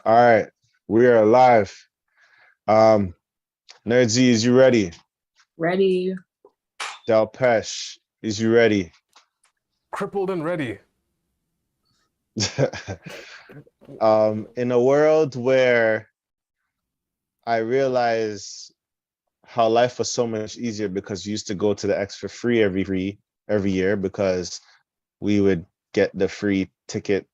All right, we are live. Um, Nerd Z, is you ready? Ready? Del Pesh, is you ready? Crippled and ready. In a world where I realize how life was so much easier because we used to go to the X for free every year because we would get the free ticket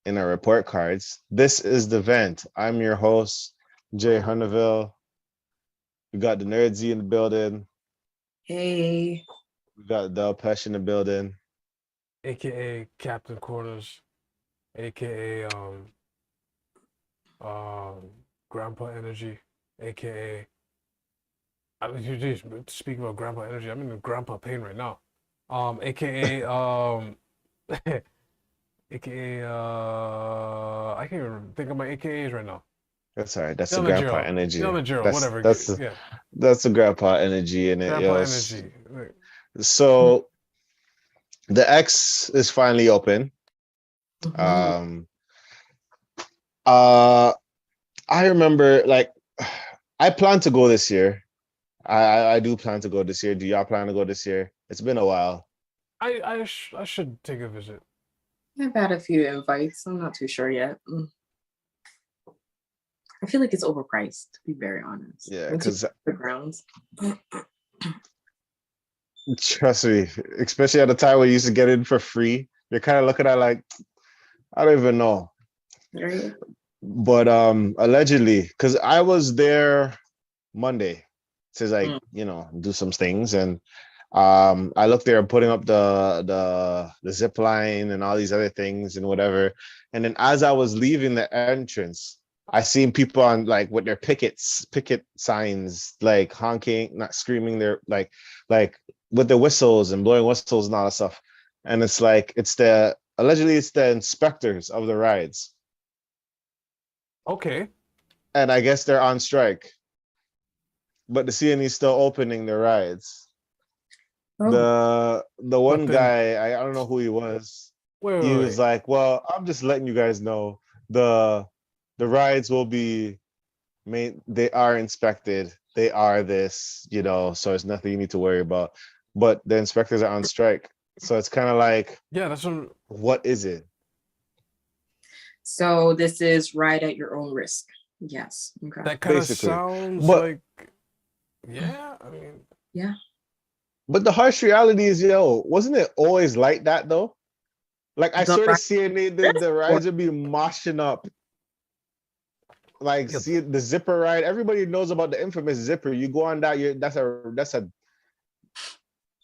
in our report cards. This is the vent. I'm your host, Jay Hunneville. We got the Nerd Z in the building. Hey. We got Del Pesh in the building. AKA Captain Corners, AKA Grandpa Energy, AKA speaking about Grandpa Energy, I'm in Grandpa pain right now. AKA AKA I can't even think of my AKAs right now. That's all right. That's the grandpa Kilimanjaro, energy. Kilimanjaro, whatever. That's Yeah, that's the grandpa energy in it, Grandpa yo. Energy. So the X is finally open. Mhm. Um uh I remember like I plan to go this year. I do plan to go this year. Do y'all plan to go this year? It's been a while. I should take a visit. I've had a few invites. I'm not too sure yet. I feel like it's overpriced, to be very honest. Yeah, Once you because put the grounds. trust me, especially at the time when you used to get in for free, you're kind of looking at like, I don't even know. Right? But allegedly, because I was there Monday to like, do some things. And I looked there putting up the zip line and all these other things and whatever. And then as I was leaving the entrance, I seen people on like with their picket signs, like honking, not screaming, they're like with the whistles and blowing whistles and all that stuff. And it's like allegedly it's the inspectors of the rides. Okay. And I guess they're on strike. But the CNE is still opening the rides. Oh. The one But then guy, I don't know who he was. He was wait. like, "Well, I'm just letting you guys know the rides will be made. They are inspected. They are this, so it's nothing you need to worry about. But the inspectors are on strike, so it's kind of like, Yeah, that's what is it? So this is ride at your own risk. Yes. Okay. that kind of Basically. sounds But like yeah, I mean Yeah. but the harsh reality is, wasn't it always like that though? Like I The sort of ride- seeing the rides would be moshing up. Like yeah, see the zipper ride. Everybody knows about the infamous zipper. You go on that, that's a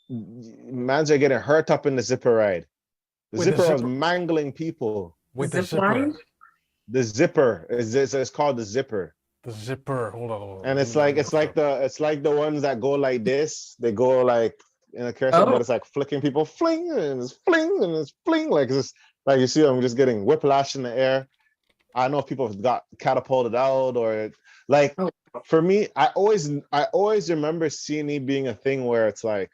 man's are getting hurt up in the zipper ride. The wait, zipper was mangling people. wait, Zip line? The zipper it's called the zipper. The zipper. Hold on. And Let it's me like look it up. it's like the ones that go like this. They go like in a carousel, Oh. but it's like flicking people, fling and it's fling and it's fling. Like it's just like you see them just getting whiplash in the air. I know people have got catapulted out or like Oh. for me, I always remember CNE being a thing where it's like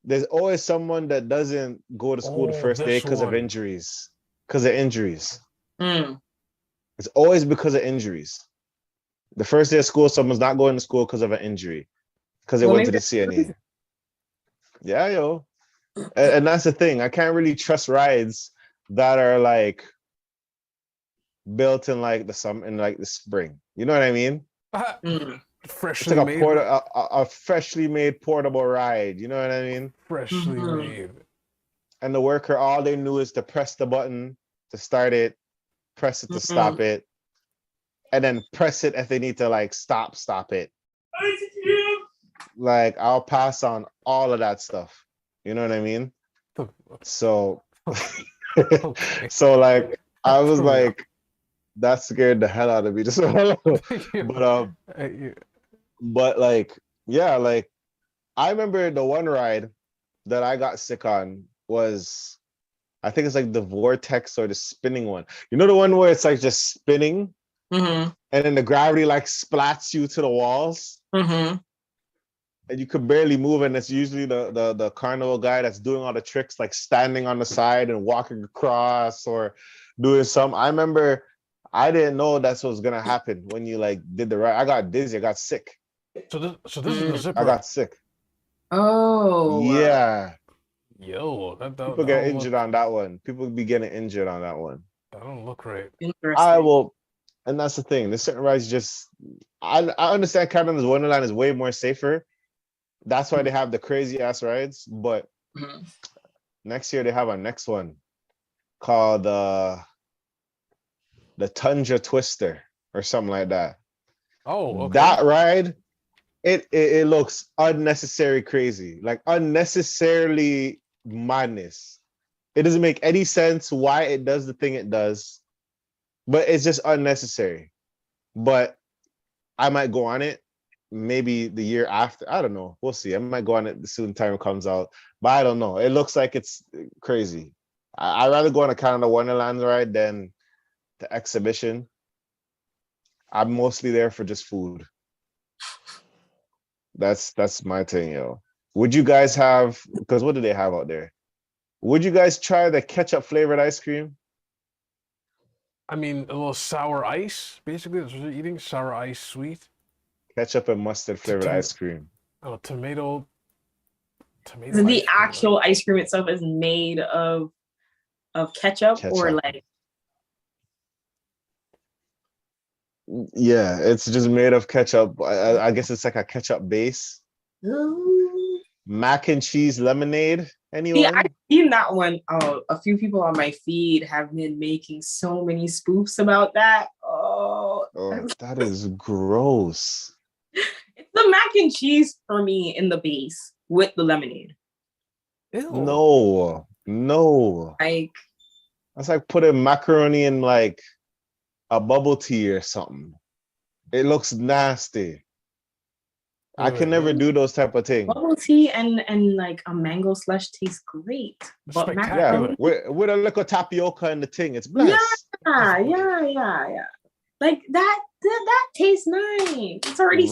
there's always someone that doesn't go to school the Oh, first day this because of one. injuries. Because of injuries. Mm. It's always because of injuries. The first day of school, someone's not going to school because of an injury. Because they Well, went to maybe the CNE. Yeah, yo. And that's the thing. I can't really trust rides that are like built in like the spring. You know what I mean? Mm. It's Freshly like made. a freshly made portable ride. You know what I mean? Freshly Mhm. made. And the worker, all they knew is to press the button to start it, press it to stop Mhm. it, and then press it if they need to like stop it. Like I'll pass on all of that stuff. You know what I mean? So Okay. so like I was For real. like, that scared the hell out of me. But like, yeah, like I remember the one ride that I got sick on was I think it's like the vortex or the spinning one. You know the one where it's like just spinning Mhm. and then the gravity like splats you to the walls Mhm. and you could barely move, and it's usually the carnival guy that's doing all the tricks, like standing on the side and walking across, or doing some. I remember I didn't know that's what was gonna happen when you like did the right. I got dizzy. I got sick. So this is the I zipper. got sick. Oh. Yeah. Yo, that People get injured on that one. People be getting injured on that one. that don't look right. Interesting. I will, and that's the thing. The certain rides just, I understand Canada's Wonderland is way more safer. That's why they have the crazy ass rides. But Mhm. next year they have a next one called the Tundra Twister or something like that. Oh, okay. That ride, it looks unnecessary crazy, like unnecessarily madness. It doesn't make any sense why it does the thing it does, but it's just unnecessary. But I might go on it maybe the year after. I don't know. We'll see. I might go on it as soon as time comes out, but I don't know. It looks like it's crazy. I'd rather go on a Canada Wonderland ride than the exhibition. I'm mostly there for just food. That's my thing, yo. Would you guys have, because what do they have out there? Would you guys try the ketchup flavored ice cream? I mean, a little sour ice, basically. That's what you're eating. Sour ice, sweet. Ketchup and mustard flavored ice cream. Oh, tomato So ice the cream. actual ice cream itself is made of ketchup or Ketchup. like Yeah, it's just made of ketchup. I guess it's like a ketchup base. Ooh. Mac and cheese lemonade. Anyone? Yeah, I've seen that one. Oh, a few people on my feed have been making so many spoofs about that. Oh, that is gross. it's the mac and cheese for me in the base with the lemonade. Ew. No. Like That's like putting macaroni in like a bubble tea or something. It looks nasty. I can never do those type of things. bubble tea and like a mango slush tastes great. But Spectacular. Yeah, with a little tapioca in the thing, it's blessed. Yeah. Like that tastes nice. It's already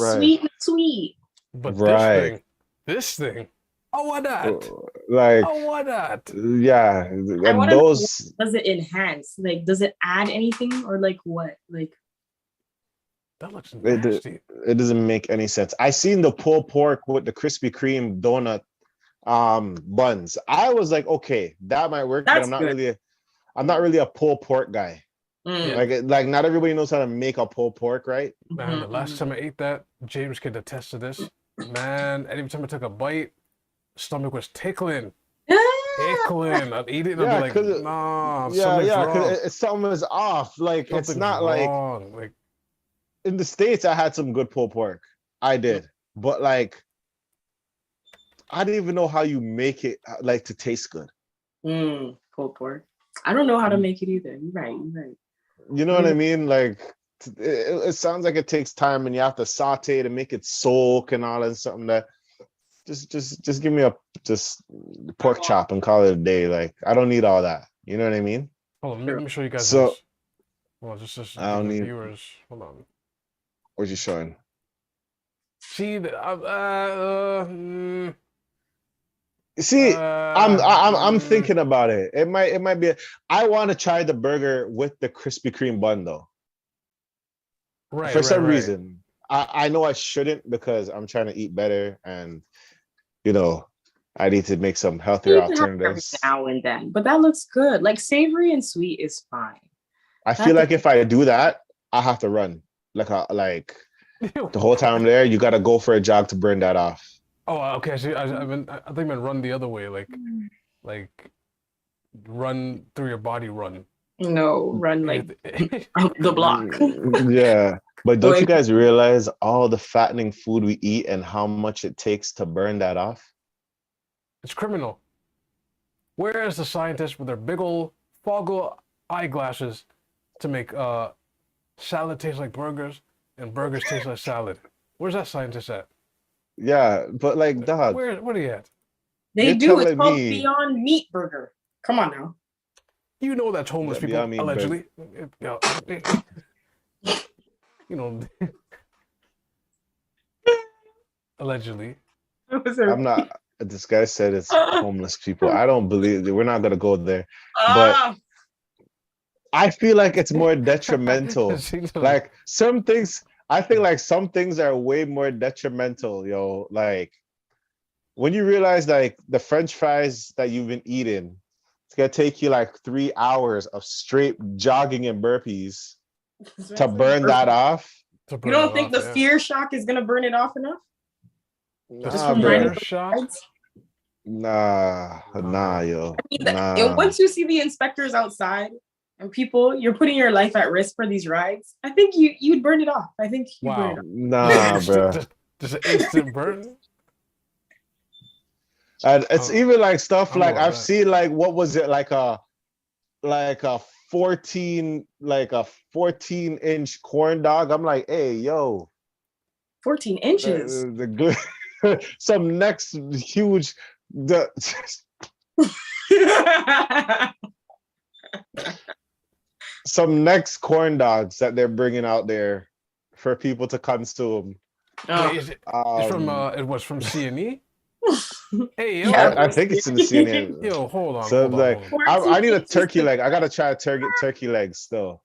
sweet. But Right. this thing, oh, why not? Like, oh, why not? Yeah, I want to know, those. does it enhance? Like, does it add anything or like what? Like, that looks nasty. It doesn't make any sense. I seen the pulled pork with the Krispy Kreme donut buns. I was like, okay, that might work, but I'm not really a pulled pork guy. Like not everybody knows how to make a pulled pork, right? Man, the last time I ate that, James could attest to this. Man, every time I took a bite, stomach was tickling. I'd eat it and I'd be like, nah, something's wrong. Something is off. Like, something's it's not wrong. Like in the States, I had some good pulled pork. I did. But like, I didn't even know how you make it like to taste good. Pulled pork. I don't know how to make it either. You're right. You know what I mean? Like, it sounds like it takes time and you have to saute to make it soak and all that, something that just give me a pork chop and call it a day. Like, I don't need all that. You know what I mean? Hold on, let me show you guys so, this. Well, just I don't need viewers. Hold on. What you showing? See, See, I'm thinking about it. It might be. I want to try the burger with the Krispy Kreme bun though. Right. For some reason, I know I shouldn't because I'm trying to eat better, and I need to make some healthier alternatives now and then. But that looks good. Like savory and sweet is fine. I feel like if I do that, I have to run like the whole time I'm there. You got to go for a jog to burn that off. Oh, okay. See, I think I meant run the other way, like run through your body. Run. No, run like the block. Yeah, but don't you guys realize all the fattening food we eat and how much it takes to burn that off? It's criminal. Whereas the scientists with their big old foggle eyeglasses to make salad taste like burgers and burgers taste like salad. Where's that scientist at? Yeah, but like, dog. What are you at? They do. It's called Beyond Meat Burger. Come on now. You know that's homeless people, allegedly. Allegedly. I'm not. This guy said it's homeless people. I don't believe it. We're not gonna go there. But I feel like it's more detrimental. Seems Like some things, I think like some things are way more detrimental, yo. Like when you realize like the French fries that you've been eating, it's gonna take you like 3 hours of straight jogging and burpees to burn that off. to You burn don't it think off, the yeah. fear shock is gonna burn it off enough? Just Nah, from Fear riding bruh. those shock. rides? Nah, yo. I mean, Nah. once you see the inspectors outside and people, you're putting your life at risk for these rides. I think you'd burn it off. I think you'd burn it Wow. off. Nah, bruh. Just an instant burn. And it's Oh, even like stuff I don't know like about I've that. seen like what was it like a 14-inch corn dog. I'm like, hey, yo, 14 inches. the good some next huge the some next corn dogs that they're bringing out there for people to consume. Wait, is it? It's from it was from CNE. Hey, yo, Yeah. I think it's in the CNN. yo, hold on, So hold on, like, hold on. I need a turkey leg. I gotta try a turkey leg still.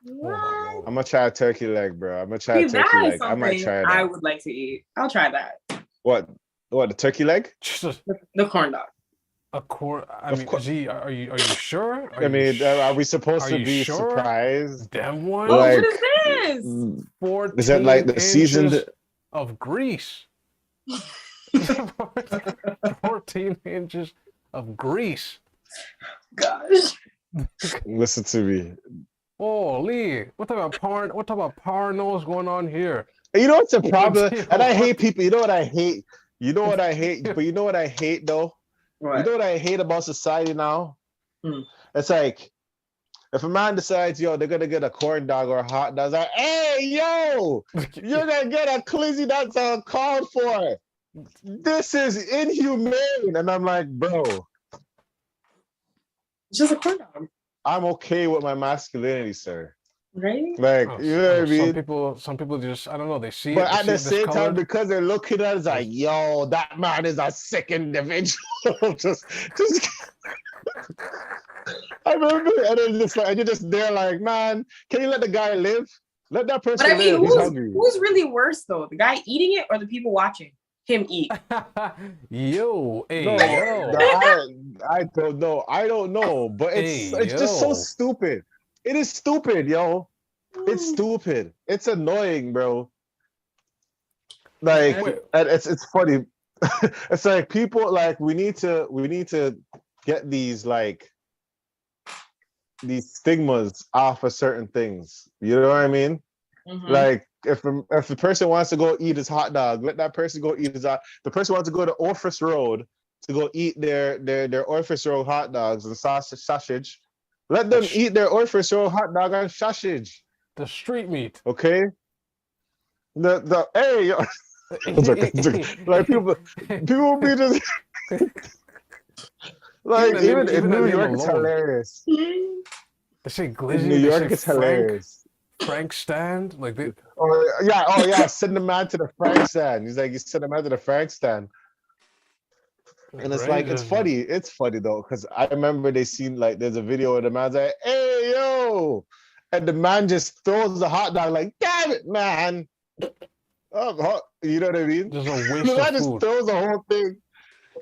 Hold on. I'm gonna try a turkey leg, bro. I'm gonna try See, a turkey that is leg. I might something try I that. would like to eat. I'll try that. What the turkey leg? Just The corn dog. a core. I Of mean, course. are you sure? I mean, are we supposed are to you be sure? surprised? Damn one. Oh, Like, what is this? 14 is that like the inches seasoned? of grease. 14 inches of grease. Gosh. Listen to me. Holy, what type of porno is going on here? You know what's a problem? Yo, And I hate what? people. You know what I hate? You know what I hate? But you know what I hate though? You What? know what I hate about society now? Hmm. It's like if a man decides, yo, they're gonna get a corn dog or a hot dog, it's like, hey, yo, you're gonna get a glizzy that's uncalled for. This is inhumane. And I'm like, bro, It's just a corn dog, I'm okay with my masculinity, sir. right? Like, Oh, you know what I mean? some people just, I don't know, they see But it, they at see the it same time, discolored. because they're looking at it, it's like, yo, that man is a sick individual. just I remember, and then just like, and you're just there, like, man, can you let the guy live? Let that person But I mean, live. He's hungry. who's really worse though? The guy eating it or the people watching him eat? Yo, hey, No, yo. I don't know. I don't know, but it's Hey, just so yo. stupid. It is stupid, yo. It's stupid. It's annoying, bro. Like, Wait. and it's funny. It's like people like we need to get these like these stigmas off of certain things. You know what I mean? Mhm. Like if the person wants to go eat his hot dog, let that person go eat his hot. The person wants to go to Orpheus Road to go eat their Orpheus Road hot dogs and sausage. Let them eat their Orpheus Road hot dog and sausage. The street meat. Okay. The hey yo. Like people be just like even in New York it's hilarious. They say glizzy. In New they York say it's hilarious. Frank stand, like they. Oh yeah, send the man to the Frank stand. He's like, you send the man to the Frank stand. And it's like, it's funny though, because I remember they seen like there's a video where the man's like, hey yo, and the man just throws the hot dog like, damn it, man. Oh, you know what I mean? There's a waste The man of just food. throws the whole thing.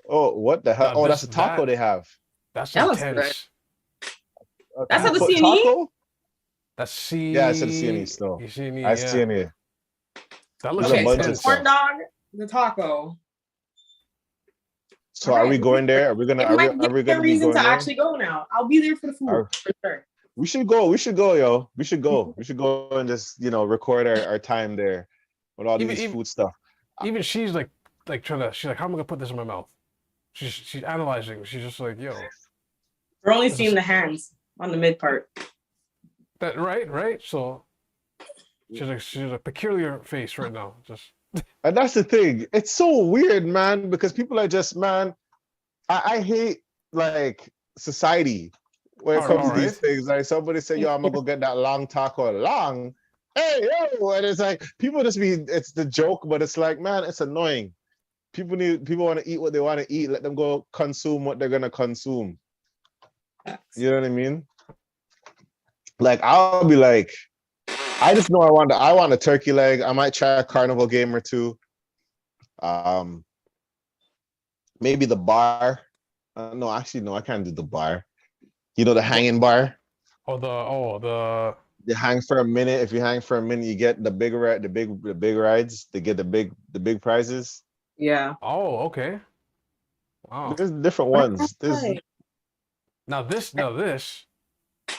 Oh, what the hell? No, Oh, that's a taco they have. That's That was intense. That's at the Taco- CNE? taco? That's C. Yeah, it's at the CNE still. CNE, I yeah. see in here. That looks There's a Okay, bunch so of the corn stuff. dog, the taco. So are we going there? Are we gonna? It might Are we give me a gonna be reason going to there? actually go now. I'll be there for the food Are- for sure. We should go. We should go, yo. We should go. We should go and just record our time there with all these food stuff. Even she's like trying to. She's like, how am I gonna put this in my mouth? She's analyzing. She's just like, yo. We're only seeing the hands on the mid part. That right. So she's a peculiar face right now. Just. And that's the thing. It's so weird, man, because people are just, man, I hate like society when it comes to these things. Like somebody say, yo, I'm gonna go get that long taco. Long. Hey, yo, and it's like people just it's the joke, but it's like, man, it's annoying. People want to eat what they want to eat. Let them go consume what they're gonna consume. You know what I mean? Like I'll be like, I just know I want a turkey leg. I might try a carnival game or two. Um, maybe the bar. No, actually, no, I can't do the bar. You know the hanging bar. The You hang for a minute. If you hang for a minute, you get the big rides. They get the big prizes. Yeah. okay. Wow. There's different ones. There's Now this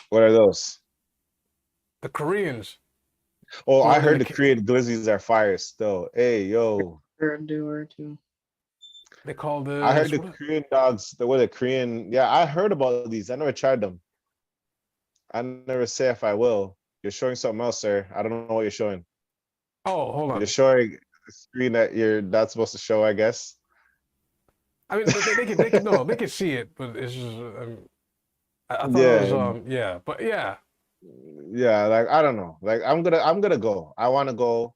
what are those? the Koreans. Oh, I Going in heard the the Korean glizzies are fire still. Hey, yo. Doer too. They call this. I heard the Korean dogs, the Korean. Yeah, I heard about these. I never tried them. I never say if I will. You're showing something else, sir. I don't know what you're showing. Oh, hold on. You're showing a screen that you're not supposed to show, I guess. I mean, they can see it, but it's just. I thought Yeah. it was but yeah. Yeah, like I don't know. Like I'm gonna go. I want to go.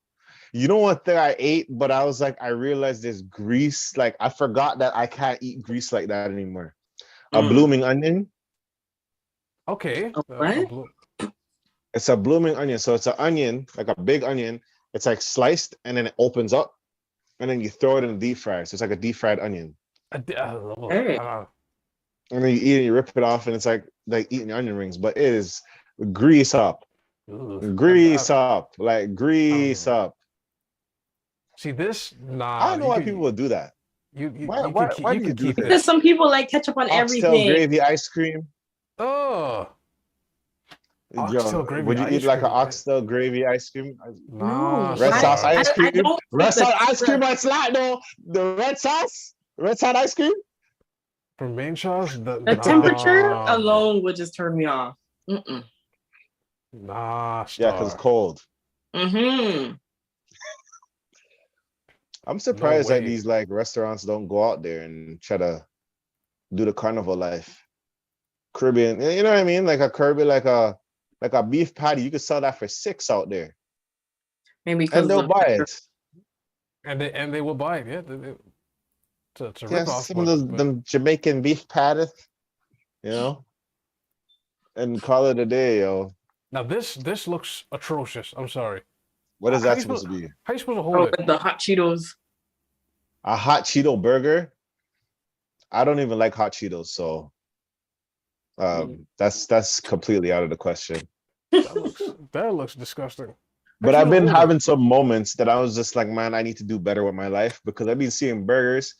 You know what thing I ate, but I was like, I realized there's grease. Like I forgot that I can't eat grease like that anymore. A blooming onion. Okay. What? It's a blooming onion. So it's an onion, like a big onion. It's like sliced and then it opens up and then you throw it in the deep fryer. So it's like a deep fried onion. Hey. And then you eat it, you rip it off, and it's like eating onion rings, but it is grease up. Grease up. Like grease up. See this? Nah. I don't know why people would do that. Why do you do this? Because some people like ketchup on Oxtail everything. gravy ice cream. Oh. Oxtail gravy. Would you eat like an oxtail gravy ice cream? Nah. Red sauce ice cream. Red sauce ice cream. I I slide though. The red sauce ice cream. For main sauce, the temperature alone would just turn me off. Nah. Yeah, because it's cold. Mm-hmm. I'm surprised that these like restaurants don't go out there and try to do the carnival life. Caribbean, you know what I mean? Like a Caribbean, like a beef patty, you could sell that for $6 out there. Maybe and they'll buy it. And they will buy it. Yeah, it's a yeah, ripoff. Some of those them Jamaican beef patties, you know, and call it a day, yo. Now this looks atrocious. I'm sorry. What is that supposed to be? How are you supposed to hold it? The hot Cheetos. A hot Cheeto burger? I don't even like hot Cheetos, so that's completely out of the question. That looks disgusting. But I've been having some moments that I was just like, man, I need to do better with my life because I've been seeing burgers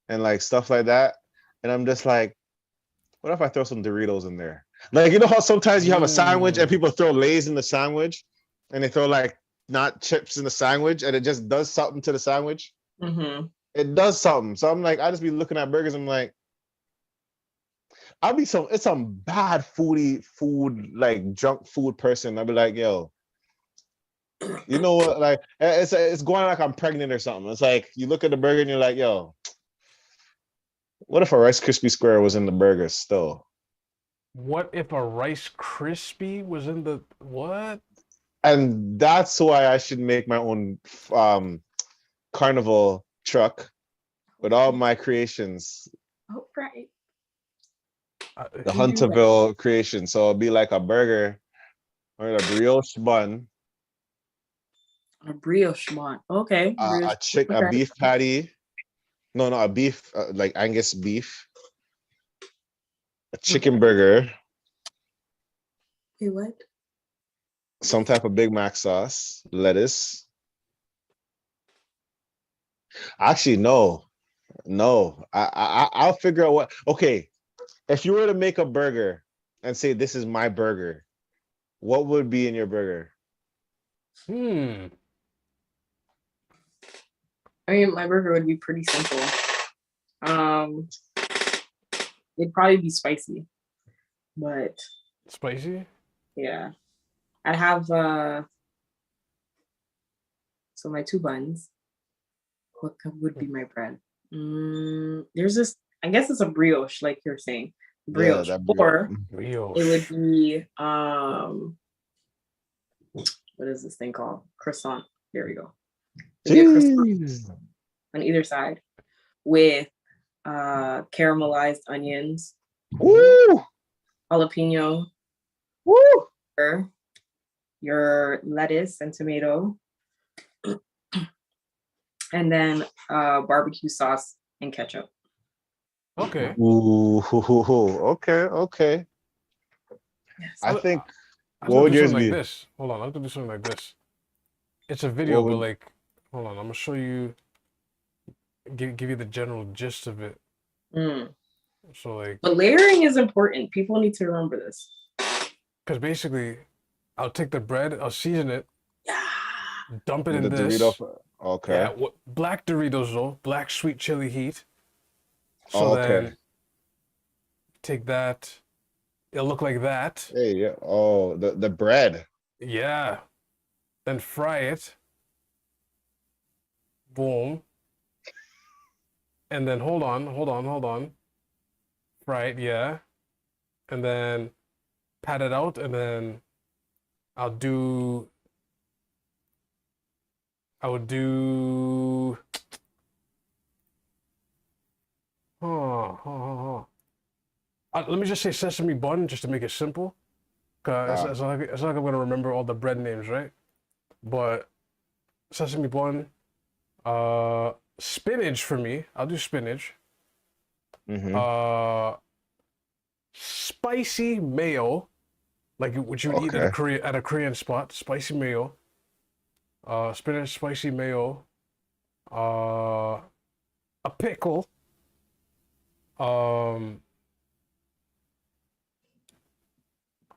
and like stuff like that. And I'm just like, what if I throw some Doritos in there? Like, you know how sometimes you have a sandwich and people throw Lay's in the sandwich and they throw like not chips in the sandwich and it just does something to the sandwich? Mm-hmm. It does something. So I'm like, I just be looking at burgers. I'm like, it's some bad food, like junk food person. I'll be like, yo, you know what? Like, it's going like I'm pregnant or something. It's like you look at the burger and you're like, yo, what if a Rice Krispie square was in the burger still? What if a Rice Krispie was in the what? And that's why I should make my own carnival truck with all my creations. Oh, right. The Hunterville creation. So it'll be like a burger or a brioche bun. A brioche bun. Okay. A beef patty. No, a beef, like Angus beef. A chicken burger. Okay, what? Some type of Big Mac sauce, lettuce. Actually, no. I'll figure out what. Okay, if you were to make a burger and say this is my burger, what would be in your burger? I mean, my burger would be pretty simple. It'd probably be spicy, but spicy. Yeah, I'd have so my 2 buns. What would be my bread? There's this. I guess it's a brioche, like you're saying, brioche. Yeah, or brioche. It would be what is this thing called? Croissant. There we go. On either side with caramelized onions. Woo! Jalapeno. Woo! your lettuce and tomato, and then barbecue sauce and ketchup. Okay. Ooh, okay. Yes. I think. I was What gonna would do yours something like be? this. Hold on, I'm gonna do something like this. It's a video, What but would? like, hold on, I'm gonna show you, give you the general gist of it. Mm. So like, But layering is important. People need to remember this. because basically, I'll take the bread, I'll season it, Yeah. dump it With in the Dorito. this. Okay. Yeah, black Doritos though, black sweet chili heat. So Okay. then take that. It'll look like that. Hey, yeah. Oh, the bread. Yeah. Then fry it. Boom. And then hold on. Fry it, yeah. And then pat it out, and then I'll do. I would do. Let me just say sesame bun just to make it simple. Cause it's not like I'm gonna remember all the bread names, right? But sesame bun, spinach for me. I'll do spinach. Mm-hmm. Spicy mayo, like what you would eat Okay. at a Korean spot. Spicy mayo. Spinach, spicy mayo. A pickle. Um,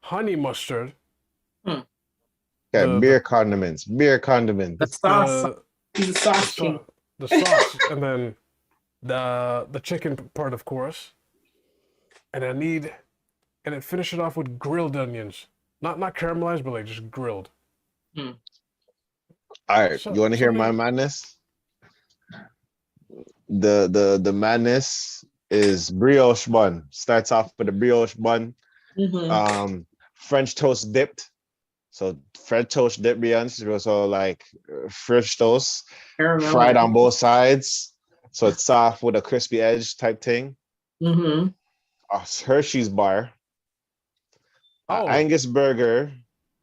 honey mustard. Hmm. Okay. The Beer condiments. Beer condiments. The sauce. the He's a the, sauce king. the sauce, and then the chicken part, of course. And then finish it off with grilled onions. Not caramelized, but like just grilled. Hmm. All right. So, You want to hear my something. madness? The madness is brioche bun. Starts off with a brioche bun. Mm-hmm. French toast dipped. So French toast dipped brioche. So like French toast fried on both sides. So it's soft with a crispy edge type thing. Mm-hmm. A Hershey's bar. Oh, Angus burger.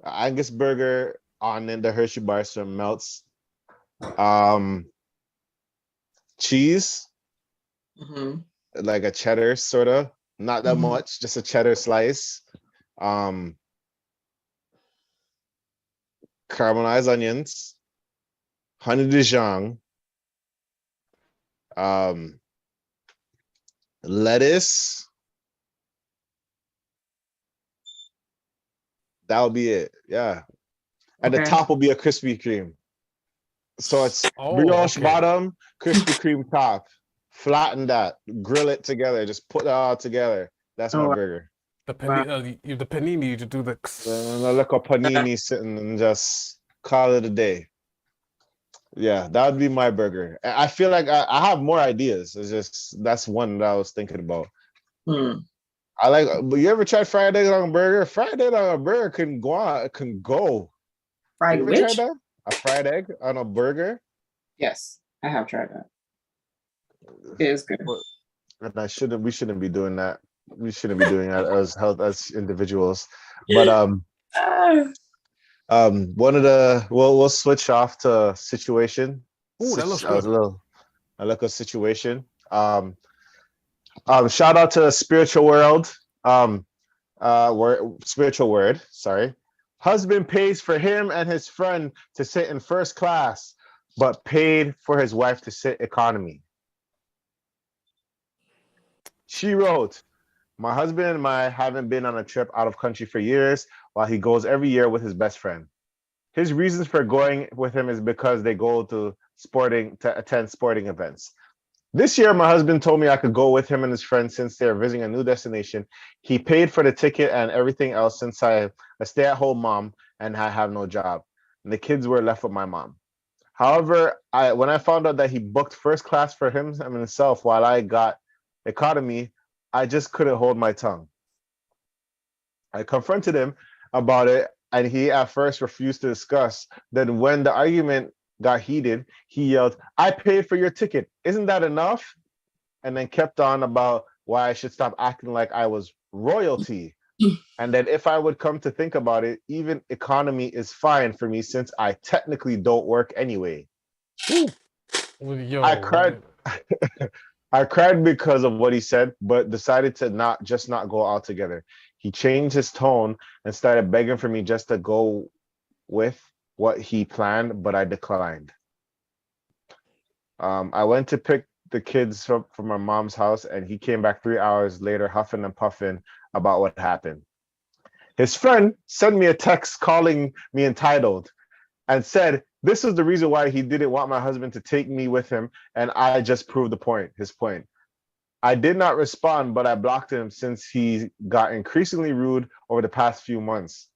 Angus burger on in the Hershey bar so it melts. Cheese, Mm-hmm. like a cheddar sort of, not that much, just a cheddar slice. Caramelized onions, honey Dijon, um, lettuce. That'll be it. Yeah. At the Okay. top will be a Krispy Kreme. So it's brioche okay. bottom, Krispy Kreme top. Flatten that, grill it together, just put it all together. That's my burger. The panini to do the. And a little panini sitting and just call it a day. Yeah, that would be my burger. I feel like I have more ideas. It's just that's one that I was thinking about. Hmm. I like. But you ever tried fried egg on a burger? Fried egg on a burger can go on. Can go. Fried You ever which? tried that? A fried egg on a burger? Yes, I have tried that. It is good. And I shouldn't. We shouldn't be doing that. We shouldn't be doing that as individuals. But one of the we'll switch off to situation. Ooh, that looks good. I like a situation. Shout out to Spiritual World. Spiritual Word. Sorry. Husband pays for him and his friend to sit in first class, but paid for his wife to sit economy. She wrote, "My husband and I haven't been on a trip out of country for years, while he goes every year with his best friend. His reasons for going with him is because they go to attend sporting events. This year, my husband told me I could go with him and his friends since they're visiting a new destination. He paid for the ticket and everything else since I'm a stay-at-home mom and I have no job. And the kids were left with my mom. However, when I found out that he booked first class for himself while I got economy, I just couldn't hold my tongue. I confronted him about it, and he at first refused to discuss. Then when the argument got heated, he yelled, "I paid for your ticket. Isn't that enough?" And then kept on about why I should stop acting like I was royalty And then if I would come to think about it, even economy is fine for me since I technically don't work anyway. Well, yo, I cried. I cried because of what he said, but decided to not go altogether. He changed his tone and started begging for me just to go with what he planned, but I declined. I went to pick the kids from my mom's house, and he came back 3 hours later, huffing and puffing about what happened. His friend sent me a text calling me entitled and said this was the reason why he didn't want my husband to take me with him, and I just proved his point. I did not respond, but I blocked him since he got increasingly rude over the past few months.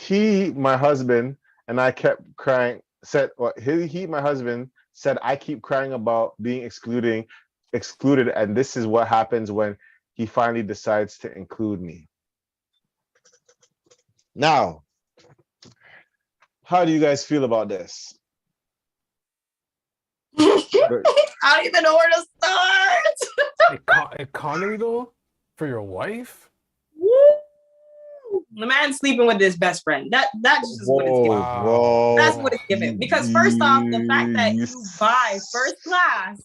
My husband, and I kept crying, my husband said I keep crying about being excluded, and this is what happens when he finally decides to include me. Now, how do you guys feel about this? I don't even know where to start. Economy though, for your wife? Woo! The man sleeping with his best friend. That's just what it's giving. Wow. That's what it's giving. Because first off, the fact that you buy first class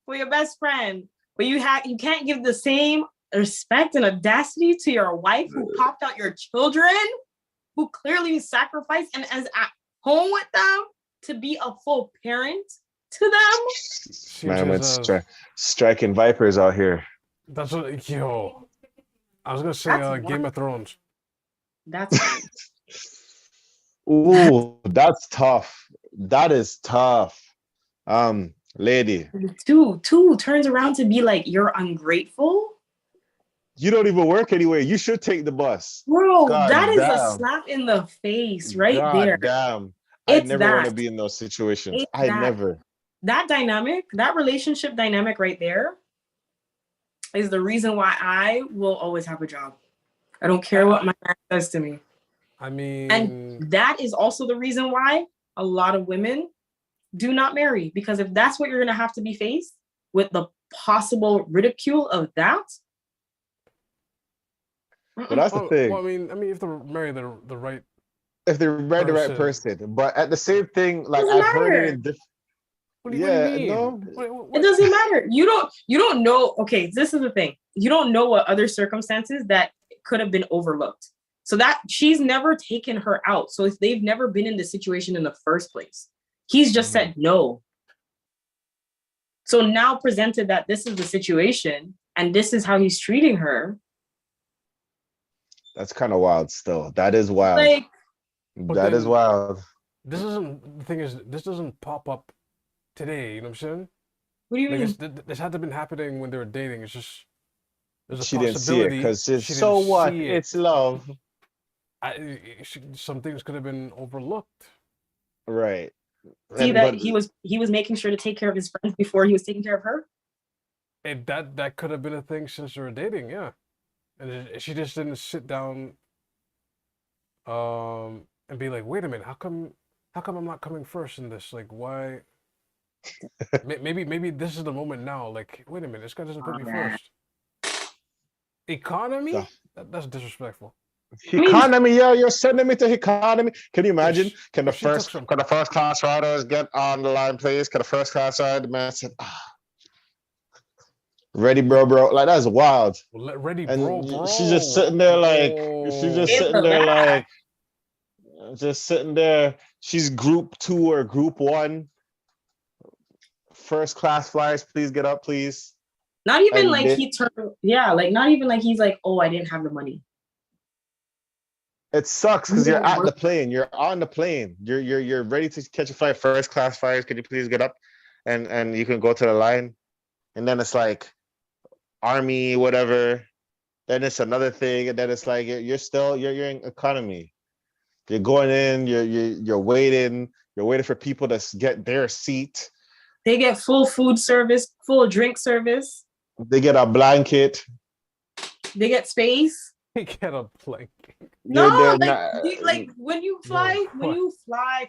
for your best friend, but you can't give the same respect and audacity to your wife who popped out your children, who clearly sacrificed and is at home with them to be a full parent to them. Man, we're striking vipers out here. That's what, I was gonna say Game of Thrones. That's ooh, that's tough. That is tough. Lady. Two turns around to be like, you're ungrateful. You don't even work anyway. You should take the bus. Bro, that is a slap in the face right there. Damn. I never want to be in those situations. Never. That dynamic, that relationship dynamic right there is the reason why I will always have a job. I don't care what my man says to me. I mean, and that is also the reason why a lot of women do not marry, because if that's what you're going to have to be faced with, the possible ridicule of that. But that's the thing. Well, I mean, if they marry the right, if they marry the right person, but at the same thing, like I've heard it in different. What do you mean? No, it doesn't matter. You don't know. Okay, this is the thing. You don't know what other circumstances that could have been overlooked. So that she's never taken her out. So if they've never been in the situation in the first place, he's just said no. So now presented that this is the situation and this is how he's treating her. That's kind of wild still. That is wild. That is wild. This isn't, the thing is, this doesn't pop up today, you know what I'm saying? What do you mean? This had to been happening when they were dating. It's just, there's a she didn't see it because so what? It's love. Some things could have been overlooked. Right. See that he was making sure to take care of his friends before he was taking care of her? And that could have been a thing since they were dating, yeah. And she just didn't sit down and be like, wait a minute, how come I'm not coming first in this? Like, why? maybe this is the moment now. Like, wait a minute, this guy doesn't put me first. Economy? That's disrespectful. Economy, you're sending me to economy. Can you imagine? Can the first class riders get on the line, please? Can the first class rider? The man said, ready, bro. Like, that's wild. Ready, and bro. She's just sitting there like, just sitting there. She's group 2 or group 1. First class flyers, please get up, please. Not even like he turned, not even like he's like, oh, I didn't have the money. It sucks because you're at the plane. You're on the plane. You're ready to catch a flight. First class flyers, can you please get up? And you can go to the line. And then it's like army, whatever. Then it's another thing. And then it's like you're in economy. You're going in, you're waiting for people to get their seat. They get full food service, full drink service. They get a blanket. They get space. They get a blanket. No, like when you fly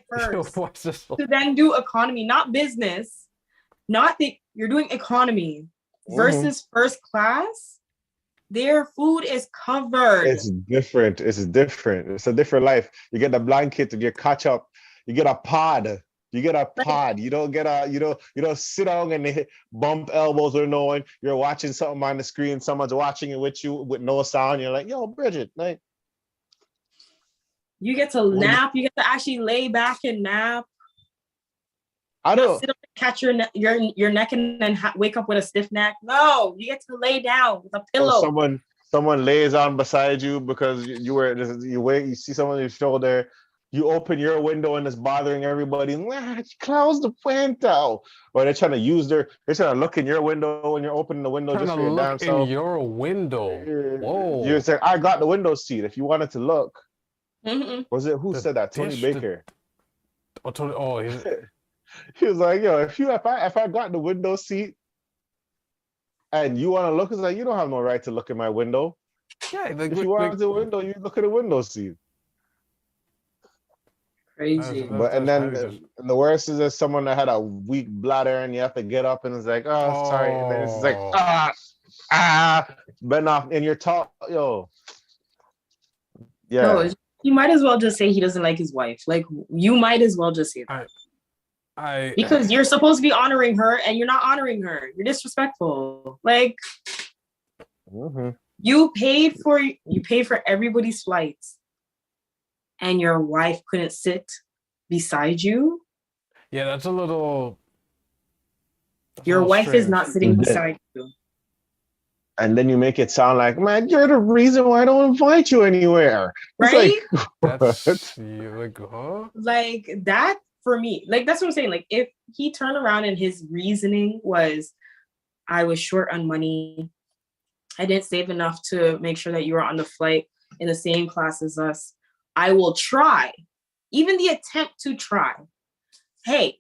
first to then do economy, not business, you're doing economy versus first class. their food is covered. It's different. It's different. It's a different life. You get the blanket, you get ketchup, you get a pod. You get a pod. You don't get you don't sit down and bump elbows or no one. You're watching something on the screen, someone's watching it with you with no sound. You're like, yo, Bridget, like you get to nap, you get to actually lay back and nap. I don't sit up and catch your neck and then wake up with a stiff neck. No, you get to lay down with a pillow. Someone lays on beside you because you see someone on your shoulder. You open your window and it's bothering everybody. Close the window. Or they're trying to look in your window when you're opening the window just for your damn self. In your window. Whoa. You're saying, I got the window seat. If you wanted to look. Mm-hmm. Who said that? Tony Baker. He was like, yo, if I got the window seat and you want to look, it's like, you don't have no right to look in my window. Yeah, if you want the window, you look at the window seat. Crazy. And then the worst is there's someone that had a weak bladder and you have to get up and it's like, oh, sorry. And then it's like, bend off and you're tall, yo. Yeah. No, you might as well just say he doesn't like his wife. Like, you might as well just say that. Because you're supposed to be honoring her and you're not honoring her. You're disrespectful. Like, you paid for everybody's flights. And your wife couldn't sit beside you. Yeah, that's a little. Your wife strange. Is not sitting beside you. And then you make it sound like, man, you're the reason why I don't invite you anywhere. Right? That's like, huh? Like that for me. Like that's what I'm saying. Like if he turned around and his reasoning was, I was short on money. I didn't save enough to make sure that you were on the flight in the same class as us. I will try, even the attempt to try. Hey,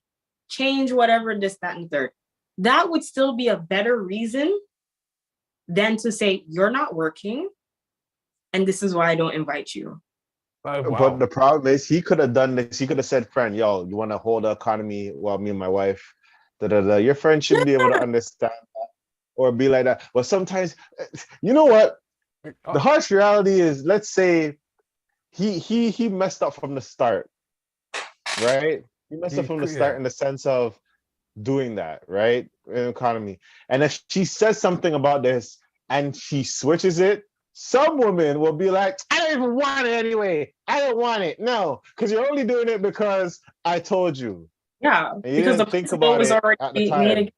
change whatever, this, that, and third. That would still be a better reason than to say, you're not working, and this is why I don't invite you. Wow. But the problem is, he could have done this. He could have said, friend, yo, you want to hold the economy while me and my wife, Your friend should be able to understand that or be like that. But sometimes, you know what? The harsh reality is, let's say, he messed up from the start, right? He messed up from the start in the sense of doing that, right? In the economy. And if she says something about this and she switches it, some women will be like, I don't even want it anyway. I don't want it. No, because you're only doing it because I told you. Yeah, and you didn't think about it at the time.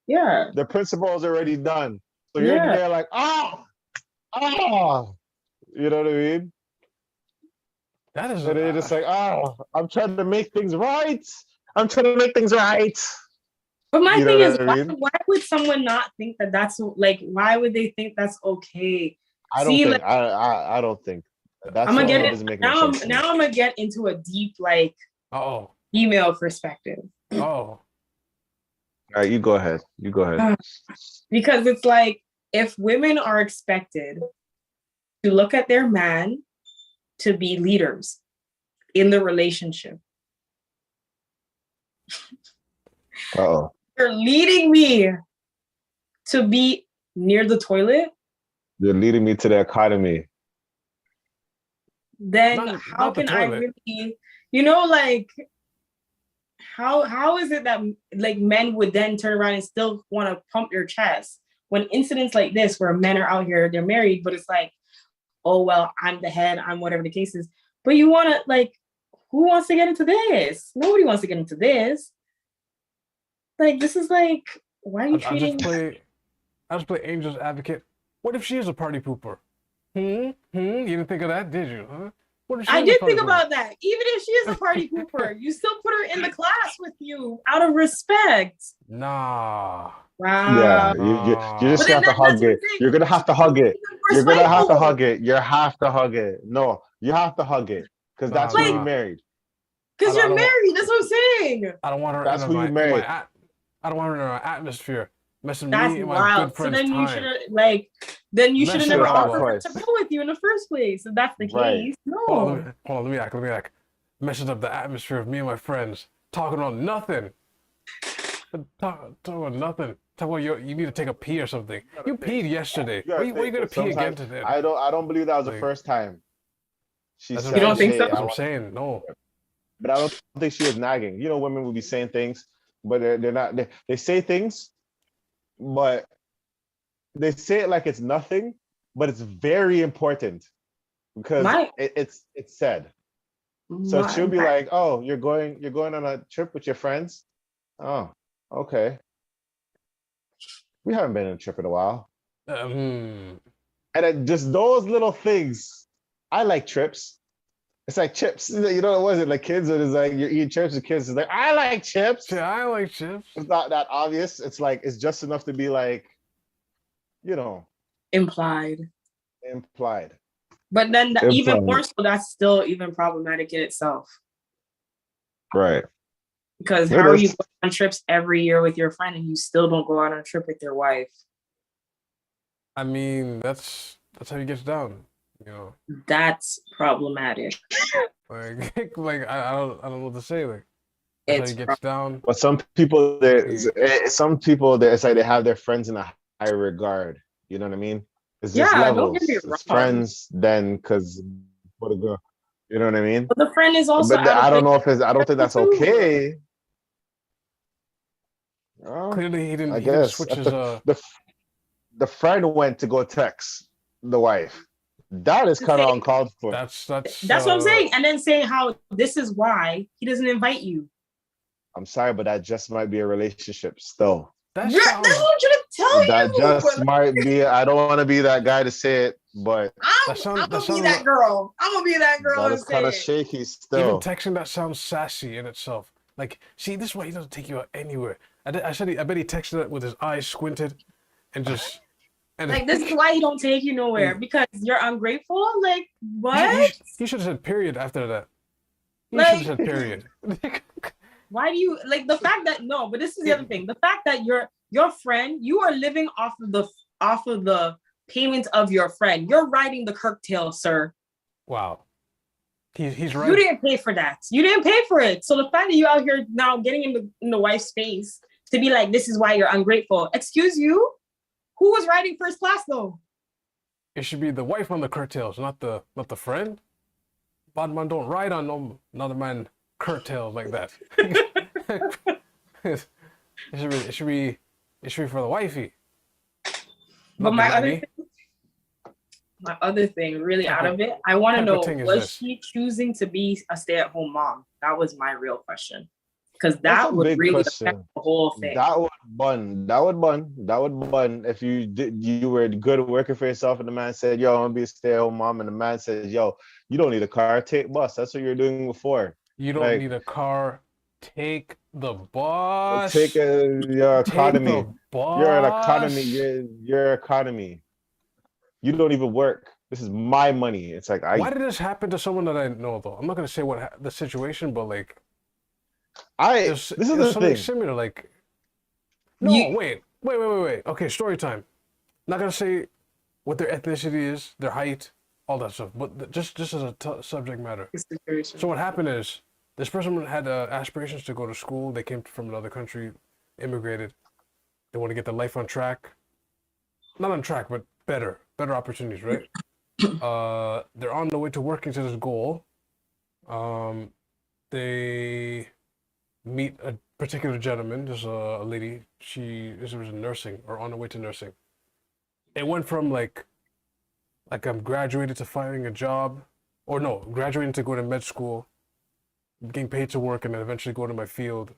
Yeah. The principle is already done. So you're there like, you know what I mean? That is. And it's like, I'm trying to make things right. I'm trying to make things right. But my thing is, why would someone not think that that's like? Why would they think that's okay? I don't think that's. I'm gonna get it now. Now I'm gonna get into a deep female perspective. All right, you go ahead. Because it's like, if women are expected to look at their man to be leaders in the relationship. You're leading me to be near the You're leading me to the economy. Then how can I really, how is it that like men would then turn around and still want to pump your chest when incidents like this, where men are out here, they're married, but it's like, oh, well, I'm the head, I'm whatever the case is. But you want to, like, who wants to get into this? Nobody wants to get into this. Like, this is like, why are you treating... I just play Angel's Advocate. What if she is a party pooper? You didn't think of that, did you? Huh? I did think about that. Even if she is a party pooper, you still put her in the class with you out of respect. Nah. Wow. Yeah, you just have to hug it. You're gonna have to hug it. You're gonna have to hug it. You have to hug it. No, you have to hug it because that's who you married. Because you're married. That's what I'm saying. I don't want her. That's who you married. I don't want her in our atmosphere. Messing that's me and wild. my good friends' so then time. you should have never offered her to go with you in the first place. If that's the case, no. Hold on, let me act. Messing up the atmosphere of me and my friends, talking on nothing. Talking on nothing. Talk about you need to take a pee or something. You peed yesterday. You Why gotta you gonna think, pee again sometimes today? I don't believe that was the Like, first time she That's what said, I'm You don't think saying. so? "Hey, That's I what I'm want," saying. No. but I don't think she was nagging. You know, women will be saying things, but they're not. They say things, but they say it like it's nothing, but it's very important because My it's said. So my, she'll be my like, "Oh, you're going on a trip with your friends? Oh, okay. We haven't been on a trip in a while." Hmm. And just those little things. I like trips. It's like chips. You know, it wasn't like kids. It is like you're eating chips with kids. It's like, I like chips. See, I like chips. It's not that obvious. It's like it's just enough to be like, you know, implied. implied. But then even Implied. more so, that's still even problematic in itself. Right. Because It how are you is. going on trips every year with your friend and you still don't go out on a trip with your wife? I mean, that's how he gets down. You know, That's problematic. like like I don't know what to say. Like that's how It's he gets down. But some people, He, it's like they have their friends in a high regard. You know what I mean? It's just yeah, don't get me levels. It's wrong. friends then, because for the girl. You know what I mean? But the friend is also But at a I don't place know if it's. I don't think that's too. okay. clearly, I he didn't guess switch if his the friend went to go text the wife, that is To kind of say uncalled for. That's that's what I'm saying, and then saying how this is why he doesn't invite you. I'm sorry, but that just might be a relationship still. that That's what sounds I'm trying to tell That you. just might be. I don't want to be that guy to say it, but that I'm sound that gonna be sounds that girl. I'm gonna be that girl that and is kind say of it. shaky even still. texting that sounds sassy in itself. Like, see, this is why he doesn't take you out anywhere. I said I bet he texted it with his eyes squinted, and just and Like this is why he don't take you nowhere because you're ungrateful. Like what? he should have said period after that. He should have Like said period. why do you like the fact that no? But this is the other thing: the fact that your friend, you are living off of the payment of your friend. You're riding the curtail, sir. Wow, he's You right. didn't pay for that. You didn't pay for it. So the fact that you out here now getting in the wife's face to be like, this is why you're ungrateful. Excuse you? Who was riding first class though? It should be the wife on the curtails, not the friend. Bad man don't ride on another man curtails like that. it should be for the wifey. But Not the nanny. my other thing, really Type out of- of it, I want to type of know, thing is was this? she choosing to be a stay-at-home mom? That was my real question. Because That's that a would big really question. affect the whole thing. That would bun. That would bun if you were good at working for yourself and the man said, "Yo, I want to be a stay-at-home mom," and the man says, "Yo, you don't need a car, take bus." That's what you're doing before. You don't Like, need a car. Take the bus. take your Take economy. the bus. You're an economy. You're economy. You don't even work. This is my money. It's like Why did this happen to someone that I know though? I'm not gonna say what the situation, but like this is it was the something thing. similar. Like no, wait. Okay, story time. Not gonna say what their ethnicity is, their height, all that stuff, but just as a subject matter. So what happened is this person had aspirations to go to school. They came from another country, immigrated. They want to get their life on track. Not on track, but better opportunities, right? They're on the way to working to this goal. They meet a particular gentleman. There's a lady. She was in nursing or on her way to nursing. It went from like I'm graduated to finding a job, or no, graduating to go to med school, getting paid to work, and then eventually go to my field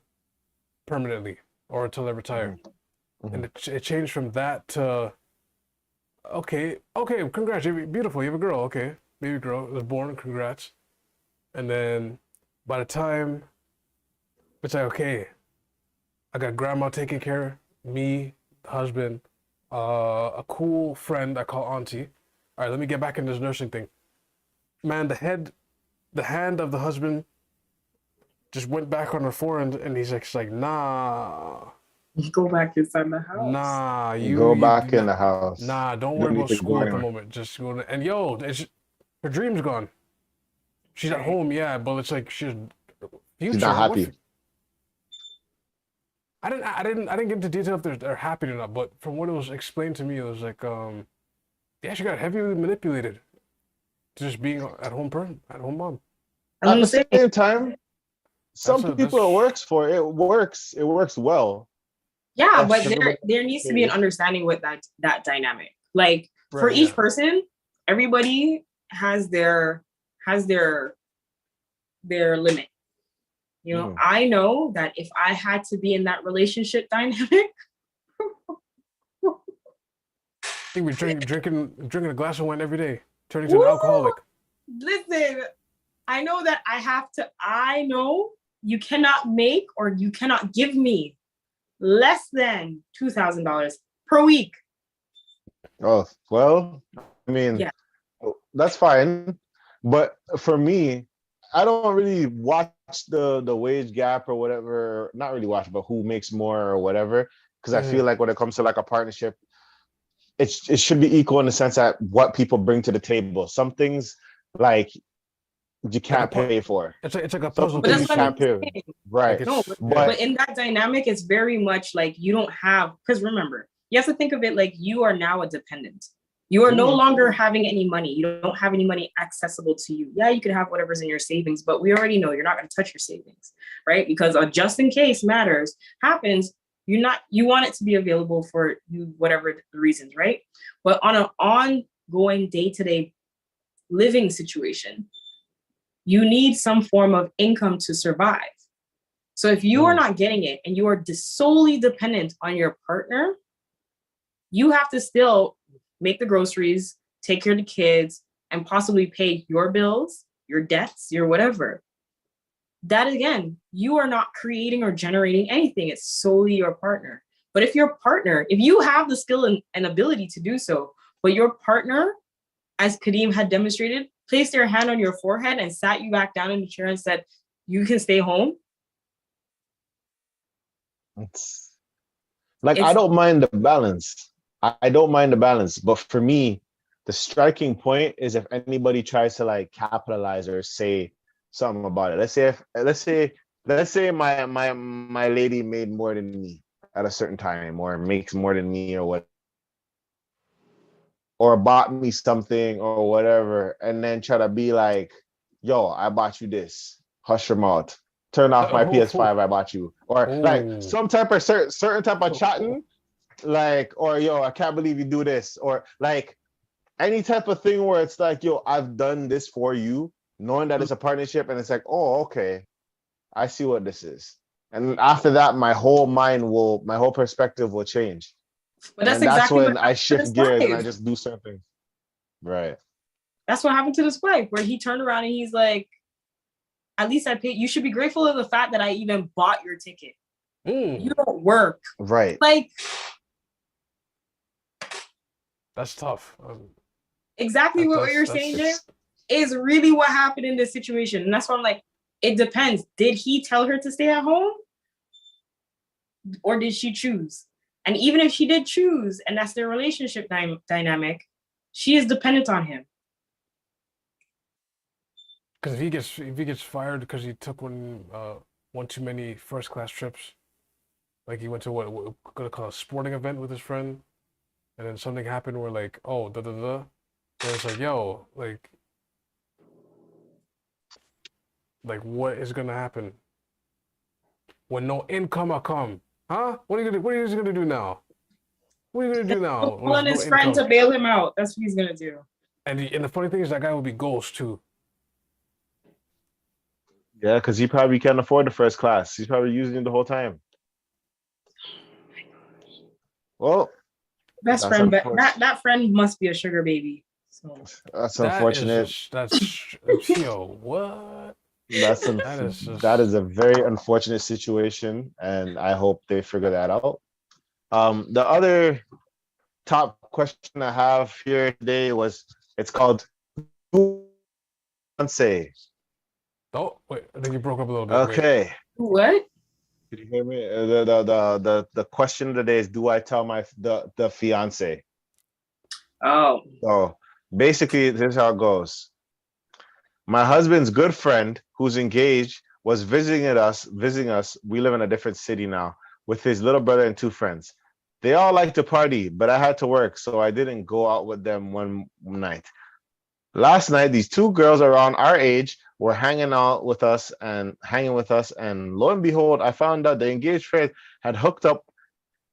permanently or until I retire. Mhm. And it changed from that to okay, congrats, you're beautiful, you have a girl, okay, baby girl was born, congrats. And then by the time it's like, okay, I got grandma taking care of me, husband, a cool friend I call auntie. All right, let me get back in this nursing thing. Man, the hand of the husband just went back on her forehead, and he's like, nah, Go back inside the house. nah, Go back in the house. Nah, don't You worry need about to school go at the anywhere. moment. Just go to, and yo, her dream's gone. She's at home, yeah, but it's like she's future. She's not happy. I didn't get into detail if they're happy or not, but from what it was explained to me, it was like they actually got heavily manipulated to just being at home mom. At the same time, some That's people it works for. It works well. Yeah, That's but just there needs to be an understanding with that dynamic. Like for Right, each yeah. person, everybody has their limit. You know, I know that if I had to be in that relationship dynamic, I think we're drinking a glass of wine every day, turning to an alcoholic. listen, I know that I know you cannot make or you cannot give me less than $2,000 per week. Oh, well, I mean, Yeah. that's fine. But for me, I don't really watch the wage gap or whatever. Not really watch, but who makes more or whatever. Because I feel like when it comes to like a partnership, it should be equal in the sense that what people bring to the table. Some things like you can't pay for. It's like a Some puzzle But that's things you piece. what I'm can't pay. saying. Right. No, but in that dynamic, it's very much like you don't have, because remember, you have to think of it like you are now a dependent. You are no longer having any money. You don't have any money accessible to you. Yeah, you could have whatever's in your savings, but we already know you're not going to touch your savings, right? Because a just in case matters happens. You want it to be available for you, whatever the reasons, right? But on an ongoing day-to-day living situation, you need some form of income to survive. So if you are not getting it and you are solely dependent on your partner, you have to still make the groceries, take care of the kids, and possibly pay your bills, your debts, your whatever. That again, you are not creating or generating anything. It's solely your partner. But if your partner, if you have the skill and ability to do so, but your partner, as Kadeem had demonstrated, placed their hand on your forehead and sat you back down in the chair and said, you can stay home. I don't mind the balance. I don't mind the balance. But for me, the striking point is if anybody tries to like capitalize or say something about it. Let's say my lady made more than me at a certain time or makes more than me or what, or bought me something or whatever, and then try to be like, yo, I bought you this. Hush your mouth. Turn off my PS5 I bought you. Or like some type of certain type of chatting, like, or yo, I can't believe you do this. Or like any type of thing where it's like, yo, I've done this for you, knowing that it's a partnership, and it's like, oh, okay, I see what this is. And after that, my whole perspective will change. But that's when I shift gears and I just do certain things. Right. That's what happened to this wife, where he turned around and he's like, at least I paid. You should be grateful of the fact that I even bought your ticket. You don't work. Right. Like, that's tough. Exactly what you're saying, Jay, is really what happened in this situation. And that's why I'm like, it depends. Did he tell her to stay at home? Or did she choose? And even if she did choose, and that's their relationship dynamic, she is dependent on him. Because if he gets fired because he took one too many first class trips, like he went to what we're gonna call a sporting event with his friend, and then something happened where like, oh, then it's like, yo, like what is gonna happen when no income will come? Huh? What are you gonna do now? What are you gonna do now? Pulling his friend to bail him out. That's what he's gonna do. And the funny thing is, that guy will be ghost too. Yeah, because he probably can't afford the first class. He's probably using it the whole time. Well, best friend, but that friend must be a sugar baby. So that's unfortunate. Yo, what? That is a very unfortunate situation, and I hope they figure that out. The other top question I have here today it's called fiance. Oh wait, I think you broke up a little bit. Okay. What? Did you hear me? The question of the day is, do I tell the fiance? Oh. So basically, this is how it goes. My husband's good friend who's engaged was visiting us. We live in a different city now, with his little brother and 2 friends. They all like to party, but I had to work, so I didn't go out with them one night. Last night, these 2 girls around our age were hanging with us, and lo and behold, I found out the engaged friend had hooked up,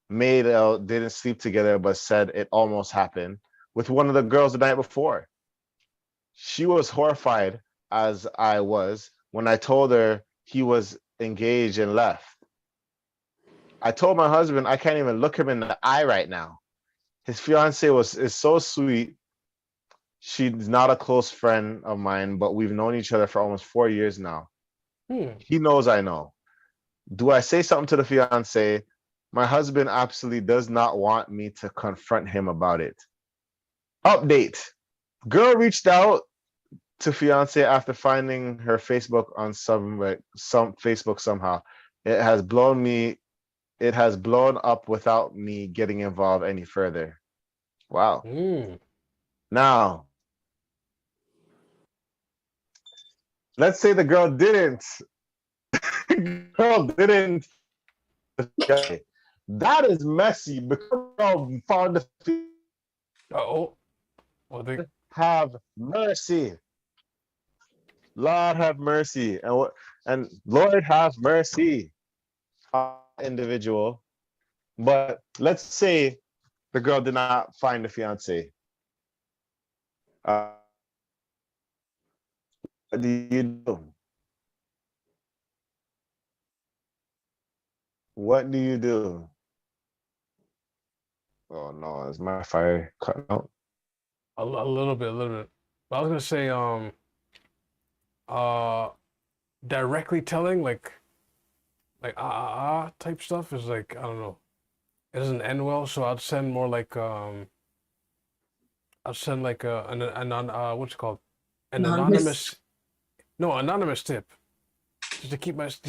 made out, didn't sleep together, but said it almost happened with one of the girls the night before. She was horrified, as I was, when I told her he was engaged and left. I told my husband I can't even look him in the eye right now. His fiance is so sweet. She's not a close friend of mine, but we've known each other for almost 4 years now. He knows I know. Do I say something to the fiance? My husband absolutely does not want me to confront him about it. Update. Girl reached out to fiance after finding her Facebook on some Facebook somehow. It has blown up without me getting involved any further. Wow. Now, let's say the girl didn't. That is messy because girl found the. Oh, well, they have mercy. Lord have mercy, and Lord have mercy, individual. But let's say the girl did not find the fiance. What do you do? What do you do? Oh no, is my fire cutting out? a little bit. But I was gonna say, directly telling like type stuff is like, I don't know. It doesn't end well, so I'd send more like I'd send like what's it called? An anonymous tip. Just to keep myself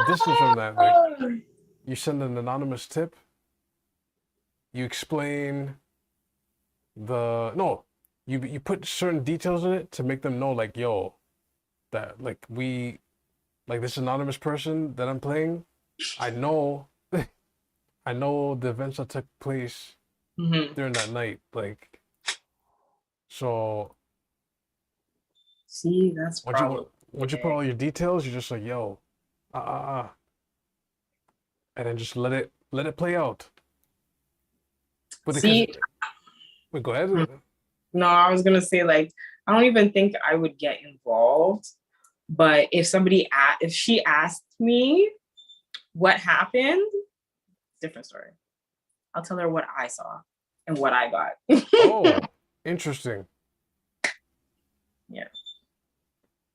distant from that. Like, you send an anonymous tip. You explain you put certain details in it to make them know, like, yo, that like this anonymous person that I'm playing, I know I know the events that took place during that night. Like, so see, that's probably once you put all your details, you're just like, yo, and then just let it play out. But see, wait, go ahead. No, I was gonna say, like, I don't even think I would get involved. But if she asked me what happened, different story. I'll tell her what I saw and what I got. Oh, interesting. Yeah.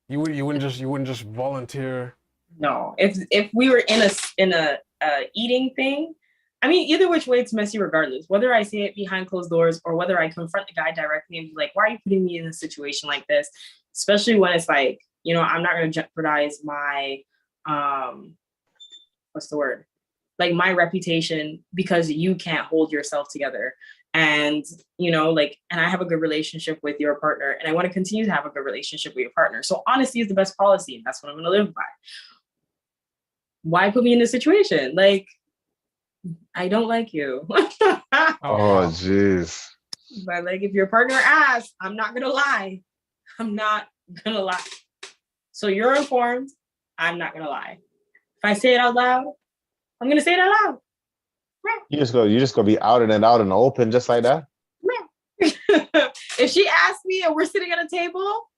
You wouldn't just volunteer. No, if we were in a eating thing, I mean, either which way, it's messy regardless. Whether I say it behind closed doors or whether I confront the guy directly and be like, why are you putting me in a situation like this? Especially when it's like, I'm not going to jeopardize my, what's the word? Like my reputation because you can't hold yourself together. And, and I have a good relationship with your partner and I want to continue to have a good relationship with your partner. So honesty is the best policy. And that's what I'm going to live by. Why put me in this situation? Like, I don't like you. Oh, jeez. But like, if your partner asks, I'm not gonna lie. I'm not gonna lie. So you're informed. I'm not gonna lie. If I say it out loud, I'm gonna say it out loud. You just gonna be out in the open just like that. If she asks me and we're sitting at a table,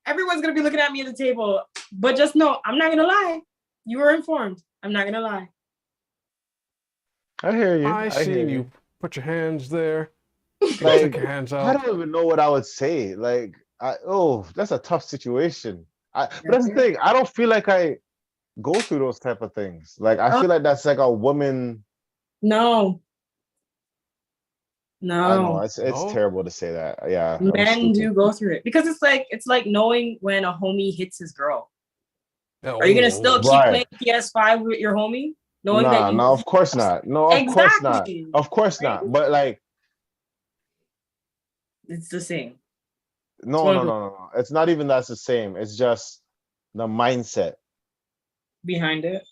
everyone's gonna be looking at me at the table. But just know, I'm not gonna lie. You were informed. I'm not gonna lie. I hear you. I see you. Put your hands there. Like, take your hands out. I don't even know what I would say. Like, that's a tough situation. But that's the thing. I don't feel like I go through those type of things. Like, I feel like that's like a woman. No. I know it's terrible to say that. Yeah. Men do go through it because it's like knowing when a homie hits his girl. Are you gonna still keep playing PS5 with your homie? No, of course not. No, of course not. Of course not. But like, it's the same. No. It's not even that's the same. It's just the mindset behind it.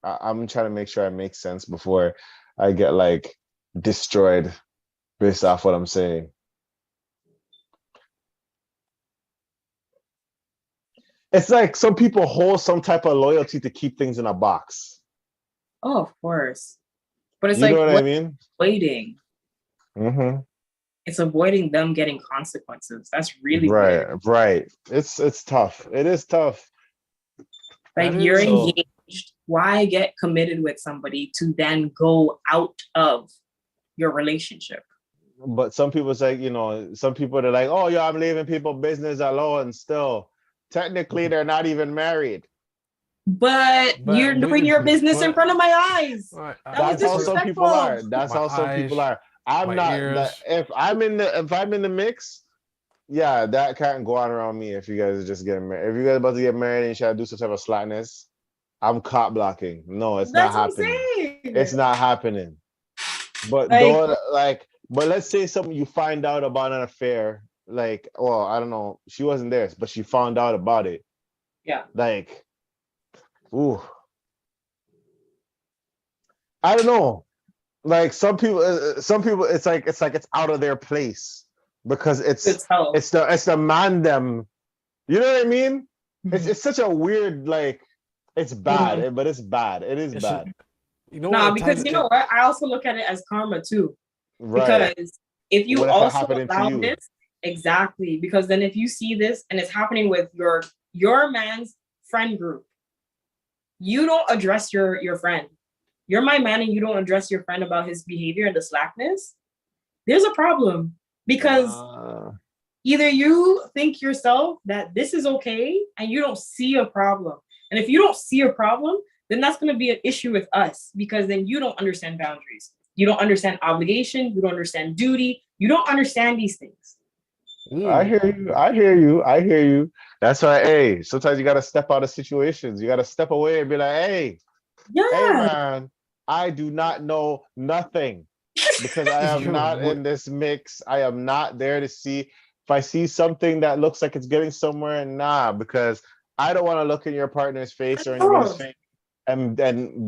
I'm trying to make sure I make sense before I get like destroyed based off what I'm saying. It's like some people hold some type of loyalty to keep things in a box. Oh, of course. But it's You like know what I mean? waiting. Mm-hmm. It's avoiding them getting consequences. That's really Right, weird. right. It's tough. It is tough. Like That you're is- engaged. Why get committed with somebody to then go out of your relationship? But some people say, you know, some people are like, oh, yeah, I'm leaving people business alone. Still, technically, they're not even married. But you're doing your business in front of my eyes. That was That's how some people are. disrespectful. That's My how some people eyes, are. I'm my not. ears. If I'm in the mix, yeah, that can't go on around me. If you guys are just getting married, if you guys are about to get married and you try to do some type of slackness, I'm cop blocking. No, it's not That's what I'm happening. saying. It's not happening. But Like- don't like. But let's say something you find out about an affair. Like, well, I don't know. She wasn't there, but she found out about it. Yeah. Like, ooh. I don't know. Like some people, it's like it's out of their place because it's hell. it's the man them. You know what I mean? Mhm. It's such a weird like. It's bad, but it's bad. It is bad. You know Nah, what? because you know what? I also look at it as karma too. Right. Because if you What if it also happened to allow you? this, exactly. Because then if you see this and it's happening with your man's friend group, you don't address your friend. You're my man and you don't address your friend about his behavior and the slackness, there's a problem. Because either you think yourself that this is okay and you don't see a problem. And if you don't see a problem, then that's going to be an issue with us because then you don't understand boundaries. You don't understand obligation. You don't understand duty. You don't understand these things. I hear you. I hear you. I hear you. That's why, hey, sometimes you got to step out of situations. You got to step away and be like, hey, hey, man, I do not know nothing because I am not in this mix. I am not there to see. If I see something that looks like it's getting somewhere, nah, because I don't want to look in your partner's face or anybody's face and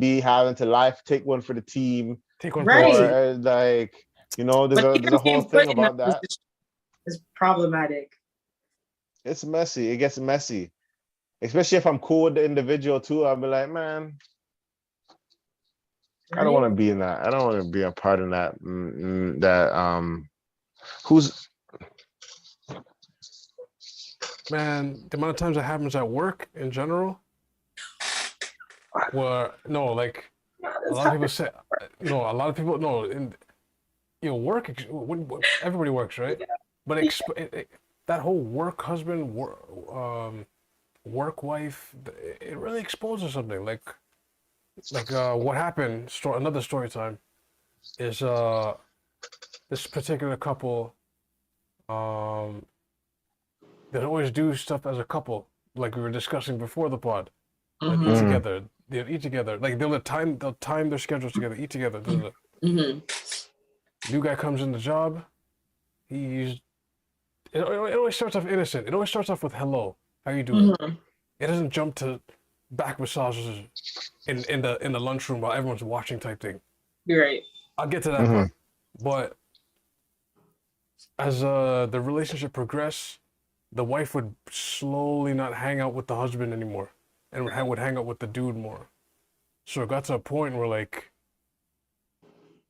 be having to take one for the team. Take one or like, you know, there's a whole thing about that. It's problematic. It's messy. It gets messy, especially if I'm cool with the individual too. I'll be like, man, I don't want to be in that. I don't want to be a part of that. Who's man? The amount of times that happens at work in general, where no, like a lot of people say, no, a lot of people no, in work. Everybody works, right? Yeah. But that whole work husband, work wife, it really exposes something. Like what happened. Another story time is this particular couple. They always do stuff as a couple, like we were discussing before the pod. Like eat together. They'll eat together. Like they'll time their schedules together. Eat together. New guy comes in the job. It always starts off innocent. It always starts off with hello. How you doing? It doesn't jump to back massages in the lunchroom while everyone's watching type thing. You're right. I'll get to that part. But as the relationship progressed, the wife would slowly not hang out with the husband anymore and would hang out with the dude more. So it got to a point where like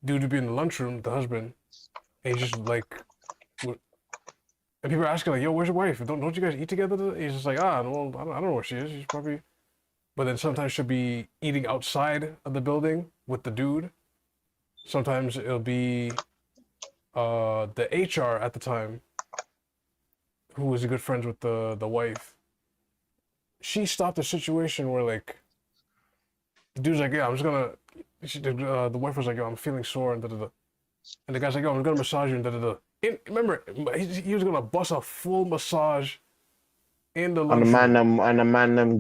dude would be in the lunchroom, the husband, and he's just like and people are asking like, yo, where's your wife? Don't you guys eat together? He's just like, well, I don't know where she is. She's probably but then sometimes she'll be eating outside of the building with the dude. Sometimes it'll be the HR at the time, who was good friends with the wife. She stopped a situation where like the dude's like, yeah, I'm just gonna. The wife was like, yo, I'm feeling sore and da-da-da. And the guy's like, yo, I'm gonna massage you and da-da-da. Remember, he was gonna bust a full massage in the lunchroom. On the man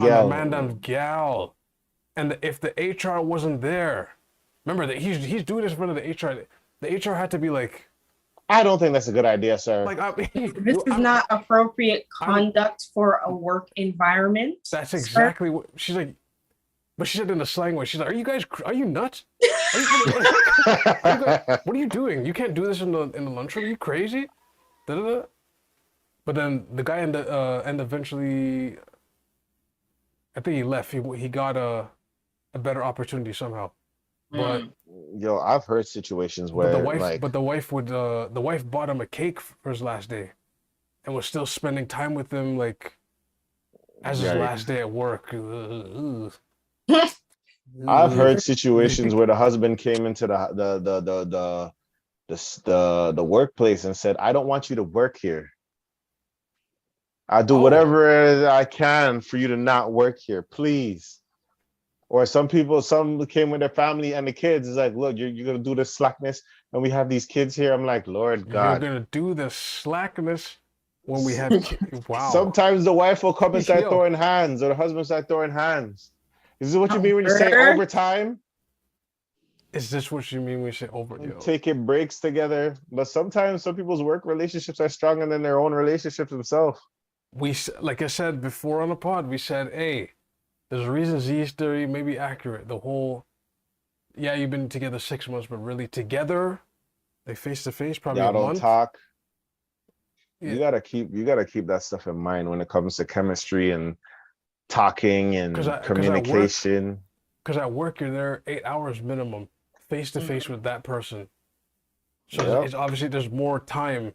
gal. And if the HR wasn't there, remember that he's doing this in front of the HR. The HR had to be like, I don't think that's a good idea, sir. Like, this is not appropriate conduct for a work environment. That's exactly what she's like. But she said in a slang way. She's like, are you nuts? What are you doing? You can't do this in the lunchroom. Are you crazy? Da-da-da. But then the guy and eventually, I think he left. He got a better opportunity somehow. But yo, I've heard situations where the wife bought him a cake for his last day, and was still spending time with him like as his last day at work. I've heard situations where the husband came into the workplace and said, "I don't want you to work here. I'll do whatever I can for you to not work here, please." Or some came with their family and the kids. It's like, look, you're gonna do this slackness, and we have these kids here. I'm like, Lord God, you're gonna do the slackness when we have kids. Wow. Sometimes the wife will come and start throwing hands, or the husband start throwing hands. Is this what you mean when you say overtime? Is this what you mean when you say overtime? Taking breaks together. But sometimes some people's work relationships are stronger than their own relationships themselves. Like I said before on the pod, we said, hey, there's a reason Z's theory may be accurate. The whole, you've been together 6 months, but really together, like face to face, probably y'all a month. Don't talk. Yeah. You gotta keep that stuff in mind when it comes to chemistry and talking and communication. Because at work you're there 8 hours minimum, face to face with that person. So it's obviously there's more time.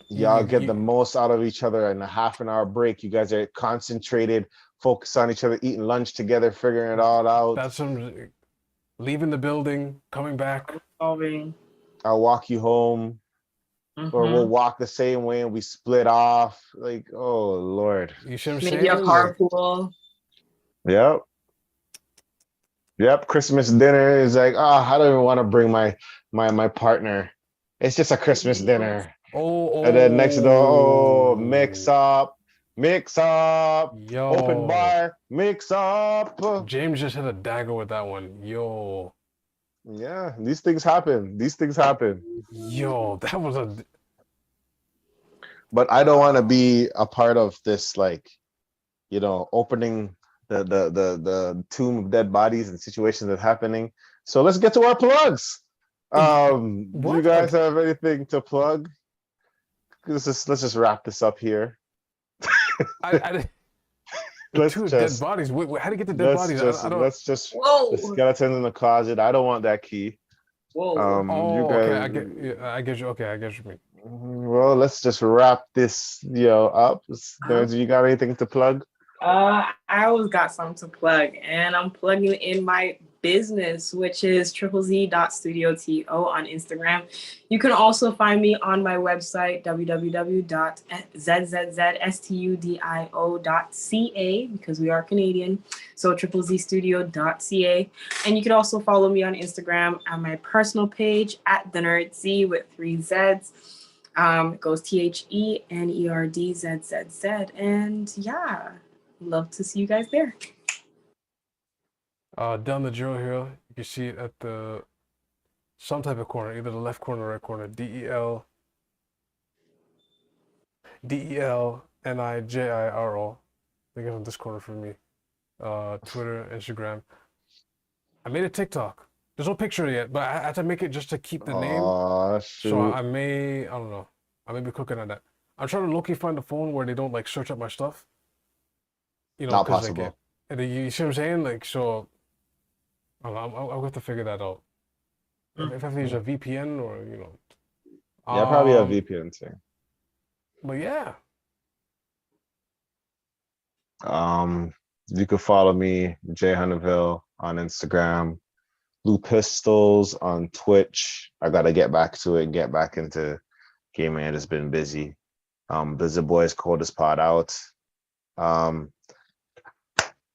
Y'all get the most out of each other in a half an hour break. You guys are concentrated, focused on each other, eating lunch together, figuring it all out. That's leaving the building, coming back. Solving. I'll walk you home. Or we'll walk the same way and we split off. Like, oh Lord. You see what I'm saying? Maybe a carpool. Yep. Christmas dinner is like, I don't even want to bring my partner. It's just a Christmas dinner. And then next door, mix up. Yo. Open bar, mix up. James just hit a dagger with that one. Yo. Yeah, these things happen. Yo, that was a. But I don't want to be a part of this, like, opening the tomb of dead bodies and situations that's happening. So let's get to our plugs. Do you guys have anything to plug? Let's just wrap this up here. Dead bodies. Wait, how do you get the dead bodies? Let's just the skeletons in the closet. I don't want that key. Whoa. You guys, okay. I get you. Okay, I get you. Well, let's just wrap this up. Do you got anything to plug? I always got something to plug, and I'm plugging in my business, which is zz.studioto on Instagram. You can also find me on my website, www.zzstudio.ca, because we are Canadian, so zzzstudio.ca. And you can also follow me on Instagram on my personal page at the Nerd Z with 3 Z's. It goes THENERDZZZ, and love to see you guys there. Down the drill here, you can see it at some type of corner, either the left corner or right corner. DELNIJIRO. I think it's on this corner for me. Twitter, Instagram. I made a TikTok. There's no picture yet, but I had to make it just to keep the name. Shoot. So I don't know. I may be cooking on that. I'm trying to low-key find a phone where they don't like search up my stuff. Not possible. You see what I'm saying? Like, so I'll have to figure that out. If I have to use a VPN or probably a VPN thing. But yeah. You could follow me, Jay Hunneville, on Instagram, Blue Pistols on Twitch. I gotta get back to it, get back into gaming. It has been busy. Blizzard Boys Coldest Pod out.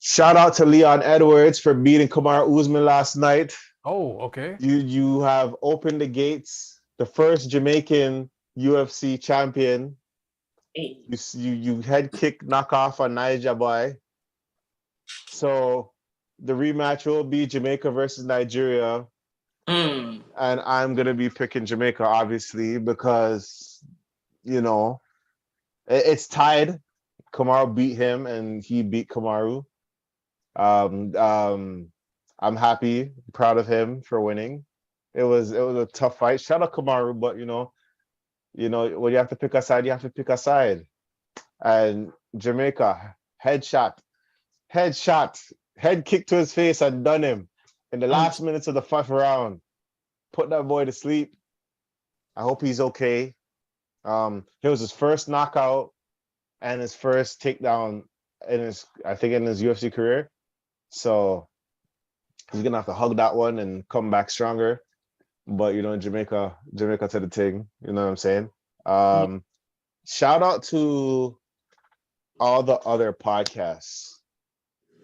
Shout out to Leon Edwards for beating Kamaru Usman last night. Oh, okay. You have opened the gates. The first Jamaican UFC champion. You head kick knockoff on Niger Boy. So the rematch will be Jamaica versus Nigeria. And I'm gonna be picking Jamaica, obviously, because it's tied. Kamaru beat him and he beat Kamaru. I'm happy, proud of him for winning. It was a tough fight. Shout out Kamaru, but when you have to pick a side, you have to pick a side. And Jamaica, headshot, head kick to his face and done him in the last minutes of the 5th round. Put that boy to sleep. I hope he's okay. It was his first knockout and his first takedown in his UFC career. So he's gonna have to hug that one and come back stronger. But Jamaica to the thing. You know what I'm saying? Shout out to all the other podcasts.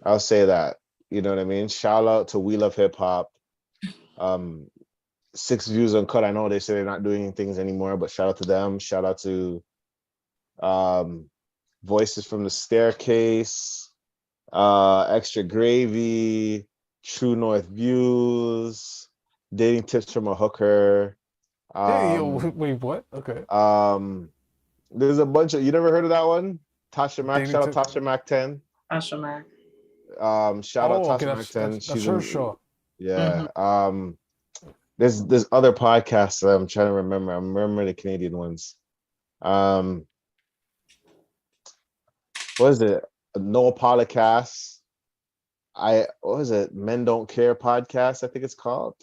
I'll say that. You know what I mean? Shout out to We Love Hip Hop. 6 Views Uncut. I know they say they're not doing things anymore, but shout out to them. Shout out to Voices from the Staircase, Extra Gravy, True North Views, Dating Tips from a Hooker. Wait, what? Okay. There's a bunch of, you never heard of that one? Tasha Mack. Shout out Tasha Mack 10. Tasha Mack. Shout out Tasha Mack 10. That's her show. Yeah. There's other podcasts that I'm trying to remember. I'm remembering the Canadian ones. What is it? No Podcast. What was it? Men Don't Care Podcast, I think it's called.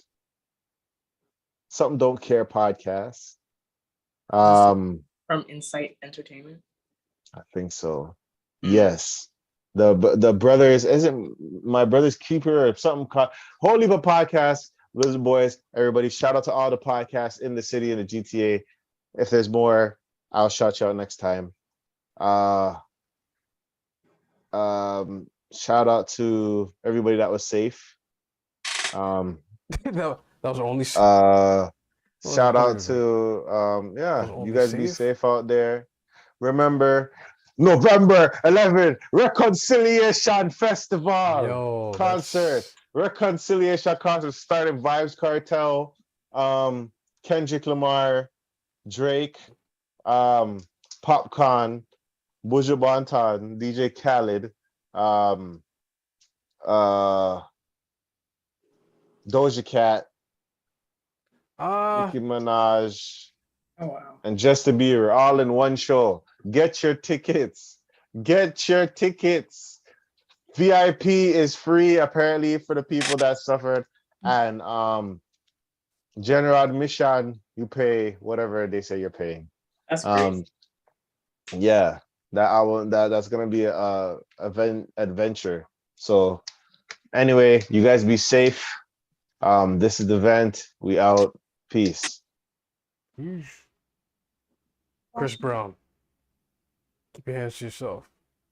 Something Don't Care Podcast. From Insight Entertainment. I think so. Yes. The brothers, isn't My Brother's Keeper or something called whole heap of podcasts. Lizard Boys, everybody, shout out to all the podcasts in the city and the GTA. If there's more, I'll shout you out next time. Shout out to everybody that was safe. that was only. Shout out to you guys safe? Be safe out there. Remember, November 11th, Reconciliation Festival concert. Reconciliation concert starting Vibes Cartel, Kendrick Lamar, Drake, Popcorn, Buju Banton, DJ Khaled, Doja Cat, Nicki Minaj, and Justin Bieber all in one show. Get your tickets. VIP is free apparently for the people that suffered, and general admission you pay whatever they say you're paying. That's crazy. Yeah, that's gonna be a adventure. So anyway, you guys be safe. This is the vent. We out. Peace. Chris Brown, keep your hands to yourself.